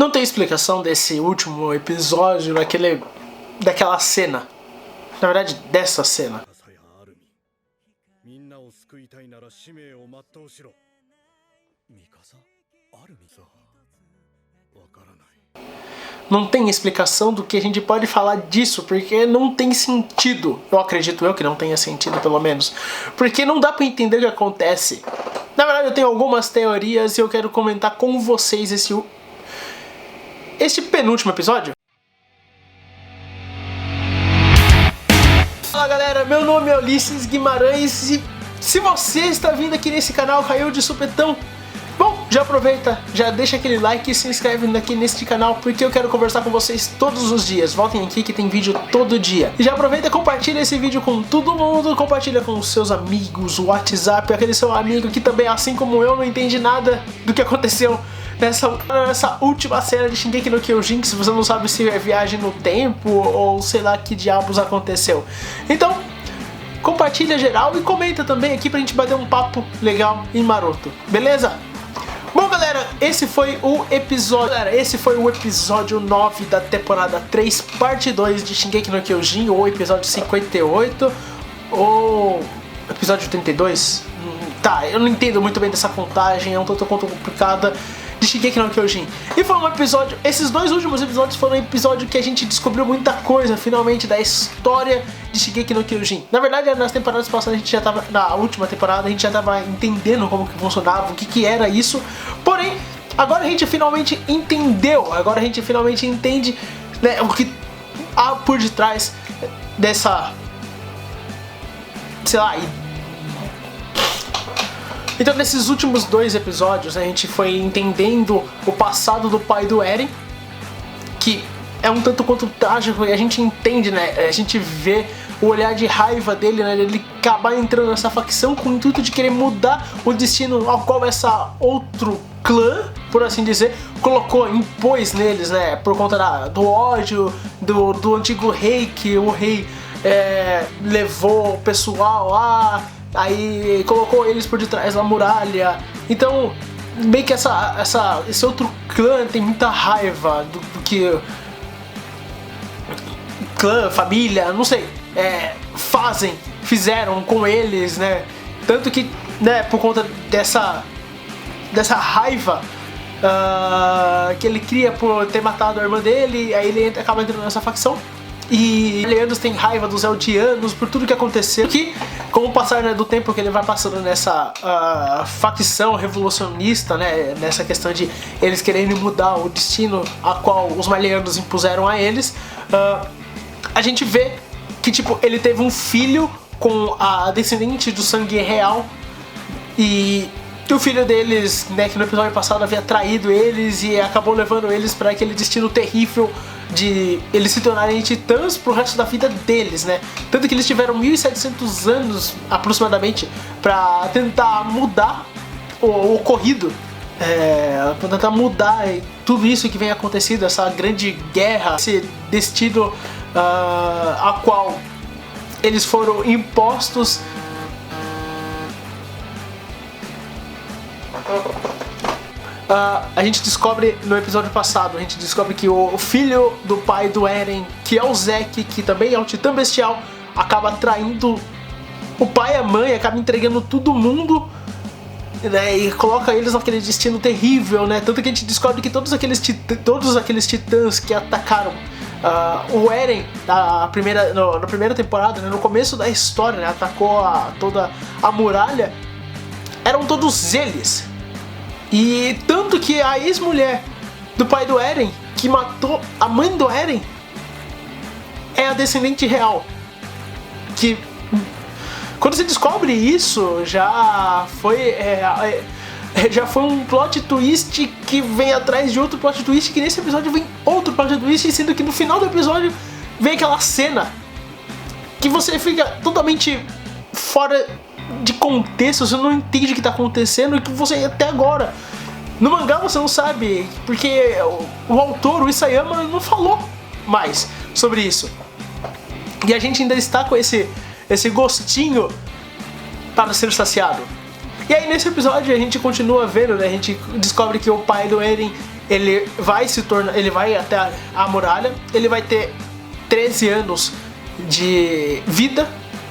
Não tem explicação desse último episódio, daquela cena. Na verdade, dessa cena. Não tem explicação do que a gente pode falar disso, porque não tem sentido. Eu acredito que não tenha sentido, pelo menos. Porque não dá pra entender o que acontece. Na verdade, eu tenho algumas teorias e eu quero comentar com vocês este penúltimo episódio. Fala galera, meu nome é Ulisses Guimarães e se você está vindo aqui nesse canal, caiu de supetão, bom, já aproveita, já deixa aquele like e se inscreve aqui neste canal porque eu quero conversar com vocês todos os dias. Voltem aqui que tem vídeo todo dia. E já aproveita e compartilha esse vídeo com todo mundo, compartilha com os seus amigos, o WhatsApp, aquele seu amigo que também, assim como eu, não entende nada do que aconteceu nessa última cena de Shingeki no Kyojin, que se você não sabe se é viagem no tempo ou sei lá que diabos aconteceu. Então, compartilha geral e comenta também aqui pra gente bater um papo legal e maroto, beleza? Bom galera, esse foi o episódio 9 da temporada 3, parte 2 de Shingeki no Kyojin, ou episódio 58, ou episódio 32? Tá, eu não entendo muito bem dessa contagem, é um tanto quanto complicada, de Shingeki no Kyojin. E foi um episódio, esses dois últimos episódios foram um episódio que a gente descobriu muita coisa, finalmente, da história de Shingeki no Kyojin. Na verdade, nas temporadas passadas, na última temporada, a gente já tava entendendo como que funcionava, o que era isso. Porém, agora a gente finalmente entendeu, agora a gente finalmente entende, né, o que há por detrás dessa, sei lá, então nesses últimos dois episódios, né, a gente foi entendendo o passado do pai do Eren, que é um tanto quanto trágico, e a gente entende, né, a gente vê o olhar de raiva dele, né, ele acabar entrando nessa facção com o intuito de querer mudar o destino ao qual essa outro clã, por assim dizer, impôs neles, né, por conta do ódio do antigo rei, que o rei levou o pessoal lá, aí colocou eles por detrás da muralha. Então, meio que esse outro clã tem muita raiva do que clã, família, não sei, fizeram com eles, né? Tanto que, né, por conta dessa raiva que ele cria por ter matado a irmã dele, aí ele acaba entrando nessa facção. E Leandros tem raiva dos Eldianos por tudo que aconteceu. Que, com o passar, né, do tempo que ele vai passando nessa facção revolucionista, né, nessa questão de eles querendo mudar o destino a qual os Malianos impuseram a eles, a gente vê que, tipo, ele teve um filho com a descendente do sangue real, e o filho deles, né, que no episódio passado havia traído eles e acabou levando eles para aquele destino terrível de eles se tornarem titãs pro resto da vida deles, né? Tanto que eles tiveram 1700 anos, aproximadamente, pra tentar mudar o ocorrido, pra tentar mudar tudo isso que vem acontecendo, essa grande guerra, esse destino a qual eles foram impostos. A gente descobre no episódio passado, a gente descobre que o filho do pai do Eren, que é o Zeke, que também é um titã bestial, acaba traindo o pai e a mãe, acaba entregando todo mundo, né, e coloca eles naquele destino terrível, né? Tanto que a gente descobre que todos aqueles titãs que atacaram o Eren na primeira temporada, né, no começo da história, né, atacou toda a muralha, eram todos eles. E tanto que a ex-mulher do pai do Eren, que matou a mãe do Eren, é a descendente real. Que quando você descobre isso, já foi um plot twist que vem atrás de outro plot twist, que nesse episódio vem outro plot twist, sendo que no final do episódio vem aquela cena que você fica totalmente fora de contexto, você não entende o que está acontecendo, e que você até agora no mangá você não sabe, porque o autor, o Isayama, não falou mais sobre isso, e a gente ainda está com esse gostinho para ser saciado. E aí nesse episódio a gente continua vendo, né, a gente descobre que o pai do Eren ele vai até a muralha, ele vai ter 13 anos de vida.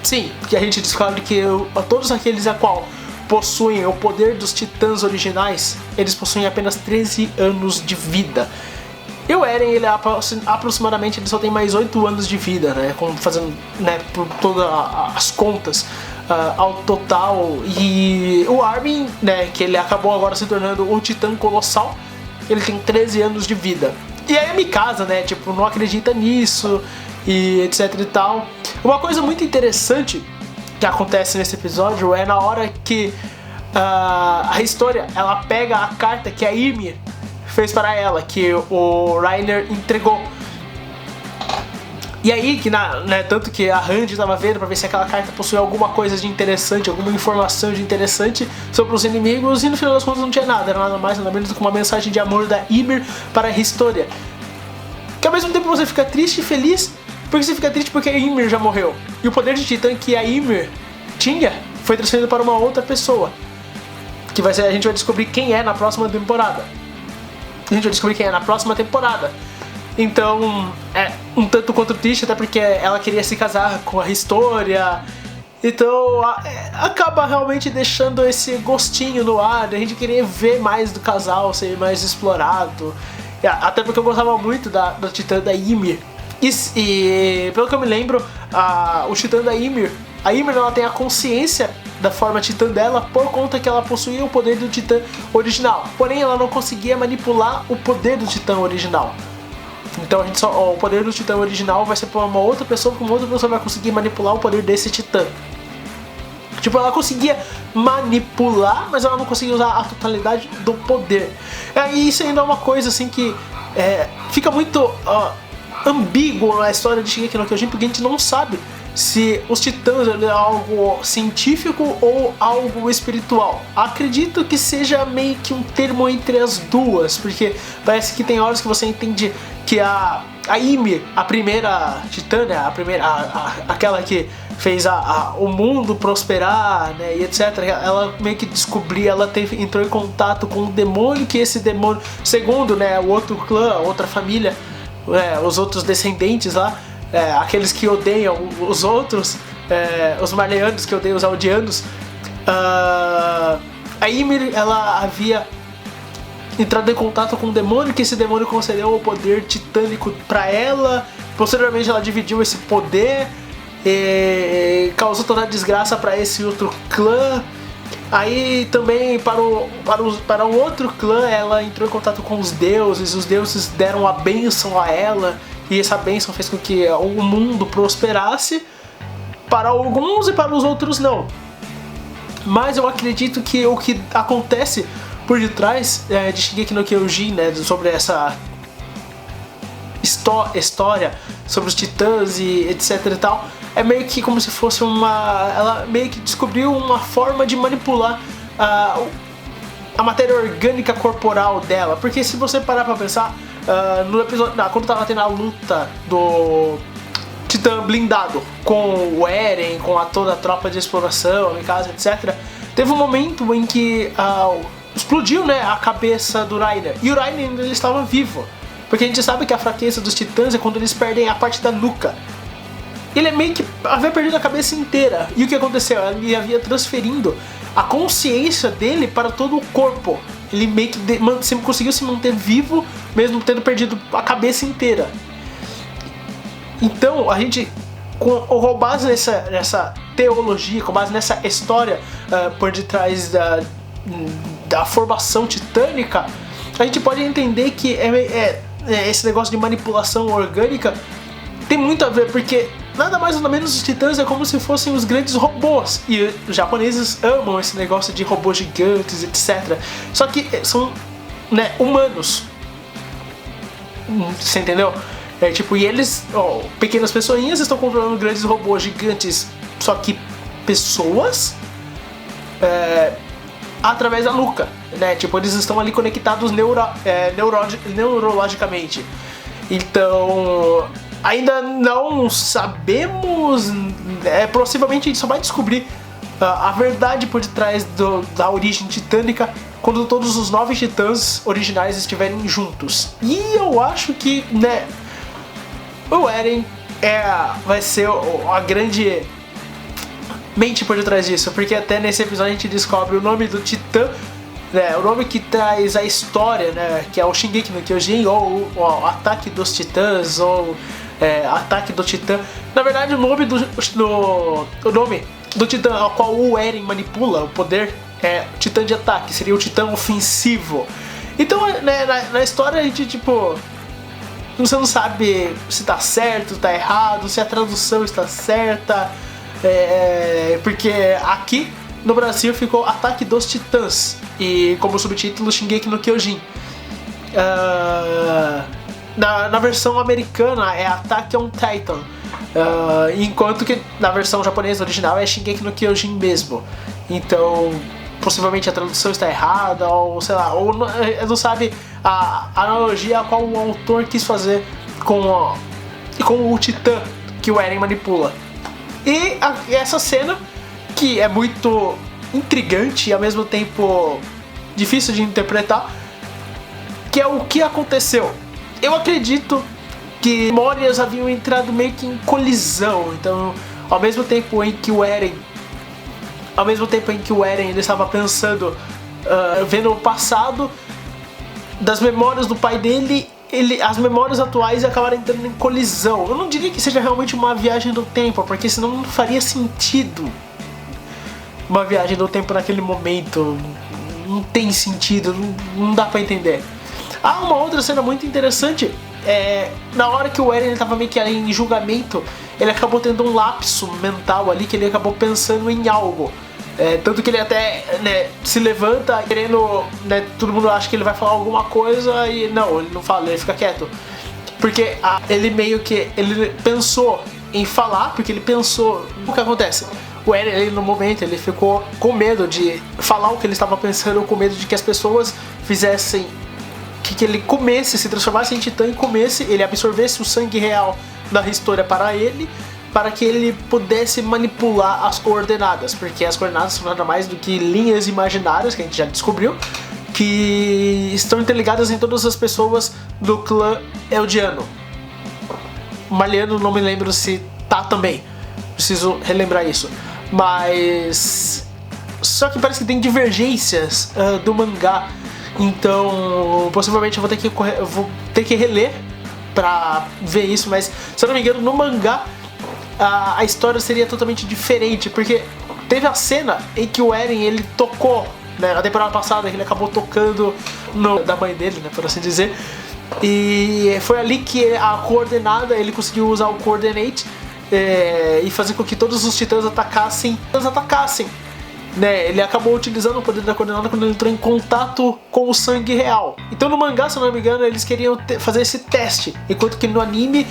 Sim, que a gente descobre que todos aqueles a qual possuem o poder dos titãs originais, eles possuem apenas 13 anos de vida. E o Eren, ele aproximadamente ele só tem mais 8 anos de vida, né? Fazendo, né, por todas as contas ao total. E o Armin, né, que ele acabou agora se tornando o Titã Colossal, ele tem 13 anos de vida. E aí a Mikasa, né, tipo, não acredita nisso e etc e tal. Uma coisa muito interessante que acontece nesse episódio é na hora que a história, ela pega a carta que a Ymir fez para ela, que o Reiner entregou. E aí, tanto que a Hanji estava vendo para ver se aquela carta possuía alguma coisa de interessante, alguma informação de interessante sobre os inimigos, e no final das contas não tinha nada, era nada mais nada menos do que uma mensagem de amor da Ymir para a história. Que ao mesmo tempo você fica triste e feliz, porque você fica triste porque a Ymir já morreu. E o poder de Titã que a Ymir tinha foi transferido para uma outra pessoa. Que a gente vai descobrir quem é na próxima temporada. Então, é um tanto quanto triste, até porque ela queria se casar com a história. Então, acaba realmente deixando esse gostinho no ar, a gente querer ver mais do casal, ser mais explorado. Até porque eu gostava muito da Titã da Ymir. E pelo que eu me lembro, o Titã da Ymir, a Ymir, ela tem a consciência da forma Titã dela por conta que ela possuía o poder do Titã original. Porém, ela não conseguia manipular o poder do Titã original. Então o poder do Titã original vai ser por uma outra pessoa, porque uma outra pessoa vai conseguir manipular o poder desse Titã. Tipo, ela conseguia manipular, mas ela não conseguia usar a totalidade do poder. E isso ainda é uma coisa assim que fica muito ambíguo na história de Shingeki no Kyojin, porque a gente não sabe se os titãs é algo científico ou algo espiritual. Acredito que seja meio que um termo entre as duas, porque parece que tem horas que você entende que a Ymir, a primeira titã, né, aquela que fez o mundo prosperar, né, e etc. Ela meio que descobriu, entrou em contato com um demônio, que esse demônio, segundo, né, o outro clã, a outra família, os outros descendentes lá, aqueles que odeiam os outros, os Marleyanos que odeiam os Aldeanos, a Ymir, ela havia entrado em contato com um demônio, que esse demônio concedeu o poder titânico para ela. Posteriormente ela dividiu esse poder e causou toda a desgraça para esse outro clã. Aí também para o outro clã ela entrou em contato com os deuses deram a bênção a ela, e essa bênção fez com que o mundo prosperasse para alguns e para os outros não. Mas eu acredito que o que acontece por detrás de Shingeki no Kyojin, né, sobre essa história sobre os titãs e etc e tal, é meio que como se fosse ela meio que descobriu uma forma de manipular a matéria orgânica corporal dela. Porque se você parar pra pensar, no episódio, quando tava tendo a luta do Titã blindado com o Eren, com toda a tropa de exploração, Mikasa, etc., teve um momento em que explodiu, né, a cabeça do Reiner, e o Reiner ainda estava vivo, porque a gente sabe que a fraqueza dos titãs é quando eles perdem a parte da nuca. Ele meio que havia perdido a cabeça inteira, e o que aconteceu? Ele havia transferindo a consciência dele para todo o corpo. Ele meio que conseguiu se manter vivo, mesmo tendo perdido a cabeça inteira. Então, a gente, com base nessa teologia, com base nessa história por detrás da formação titânica, a gente pode entender que esse negócio de manipulação orgânica tem muito a ver, porque nada mais ou menos os titãs é como se fossem os grandes robôs, e os japoneses amam esse negócio de robôs gigantes, etc. Só que são, né, humanos, você entendeu? E eles, pequenas pessoinhas, estão controlando grandes robôs gigantes, só que pessoas através da nuca, né? Tipo, eles estão ali conectados neurologicamente. Então, ainda não sabemos, possivelmente a gente só vai descobrir a verdade por detrás da origem titânica quando todos os 9 titãs originais estiverem juntos. E eu acho que, né, o Eren vai ser a grande mente por detrás disso, porque até nesse episódio a gente descobre o nome do titã, né, o nome que traz a história, né, que é o Shingeki no Kyojin, ou o Ataque dos Titãs, ou Ataque do Titã. Na verdade, o nome o nome do titã ao qual o Eren manipula o poder é Titã de Ataque, seria o Titã Ofensivo. Então, né, na história a gente, tipo, você não sabe se tá certo, tá errado, se a tradução está certa, porque aqui no Brasil ficou Ataque dos Titãs e como subtítulo Shingeki no Kyojin. Na versão americana é Attack on Titan, enquanto que na versão japonesa original é Shingeki no Kyojin mesmo. Então possivelmente a tradução está errada, ou sei lá, ou não sabe a analogia a qual o autor quis fazer com o titã que o Eren manipula. E essa cena, que é muito intrigante e ao mesmo tempo difícil de interpretar, que é o que aconteceu. Eu acredito que memórias haviam entrado meio que em colisão, então ao mesmo tempo em que o Eren ele estava pensando, vendo o passado das memórias do pai dele, as memórias atuais acabaram entrando em colisão. Eu não diria que seja realmente uma viagem do tempo, porque senão não faria sentido uma viagem do tempo naquele momento. Não tem sentido, não dá pra entender. Há uma outra cena muito interessante, na hora que o Eren estava meio que em julgamento, ele acabou tendo um lapso mental ali, que ele acabou pensando em algo. Tanto que ele até, né, se levanta querendo, né, todo mundo acha que ele vai falar alguma coisa e não, ele não fala, ele fica quieto. Porque ele meio que, ele pensou em falar, porque ele pensou, o que acontece? O Eren, ele, no momento, ele ficou com medo de falar o que ele estava pensando, com medo de que as pessoas fizessem, que ele comesse, se transformasse em titã e comesse, ele absorvesse o sangue real da história para ele, para que ele pudesse manipular as coordenadas, porque as coordenadas são nada mais do que linhas imaginárias, que a gente já descobriu, que estão interligadas em todas as pessoas do clã Eldiano. Marliano, não me lembro se tá também, preciso relembrar isso, mas só que parece que tem divergências do mangá, então possivelmente eu vou ter que reler pra ver isso, mas se eu não me engano no mangá a história seria totalmente diferente, porque teve a cena em que o Eren, ele tocou, né, na temporada passada, que ele acabou tocando da mãe dele, né, por assim dizer, e foi ali que a coordenada, ele conseguiu usar o Coordinate e fazer com que todos os titãs atacassem, né, ele acabou utilizando o poder da coordenada quando ele entrou em contato com o sangue real. Então no mangá, se eu não me engano, eles queriam fazer esse teste, enquanto que no anime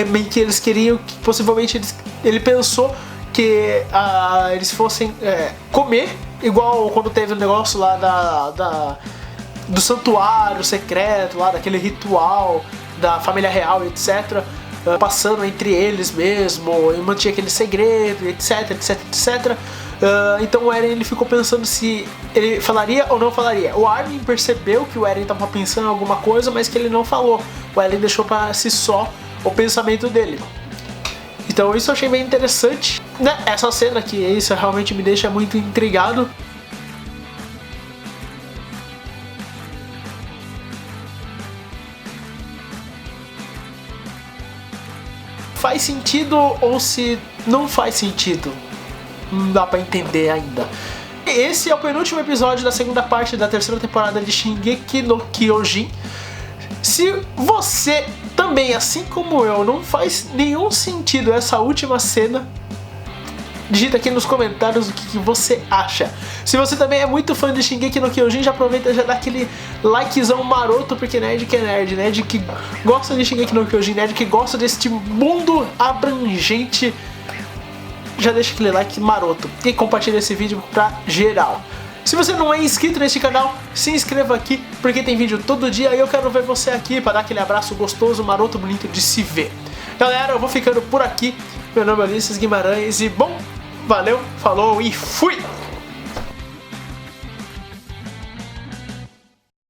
meio que eles queriam que possivelmente ele pensou que eles fossem comer, igual quando teve o negócio lá do santuário secreto, lá daquele ritual da família real, etc, passando entre eles mesmo, e mantinha aquele segredo, etc, etc, etc. Então o Eren, ele ficou pensando se ele falaria ou não falaria. O Armin percebeu que o Eren estava pensando em alguma coisa, mas que ele não falou. O Eren deixou para si só o pensamento dele. Então isso eu achei bem interessante, né? Essa cena aqui, isso realmente me deixa muito intrigado. Faz sentido ou se não faz sentido? Não dá pra entender ainda. Esse é o penúltimo episódio da segunda parte da terceira temporada de Shingeki no Kyojin. Se você também, assim como eu, não faz nenhum sentido essa última cena, digita aqui nos comentários o que você acha. Se você também é muito fã de Shingeki no Kyojin, já aproveita e já dá aquele likezão maroto, porque nerd que é nerd, nerd que gosta de Shingeki no Kyojin, nerd que gosta deste mundo abrangente, já deixa aquele like maroto e compartilha esse vídeo pra geral. Se você não é inscrito neste canal, se inscreva aqui, porque tem vídeo todo dia e eu quero ver você aqui para dar aquele abraço gostoso, maroto, bonito de se ver. Galera, eu vou ficando por aqui. Meu nome é Ulisses Guimarães e, bom, Valeu, falou e fui!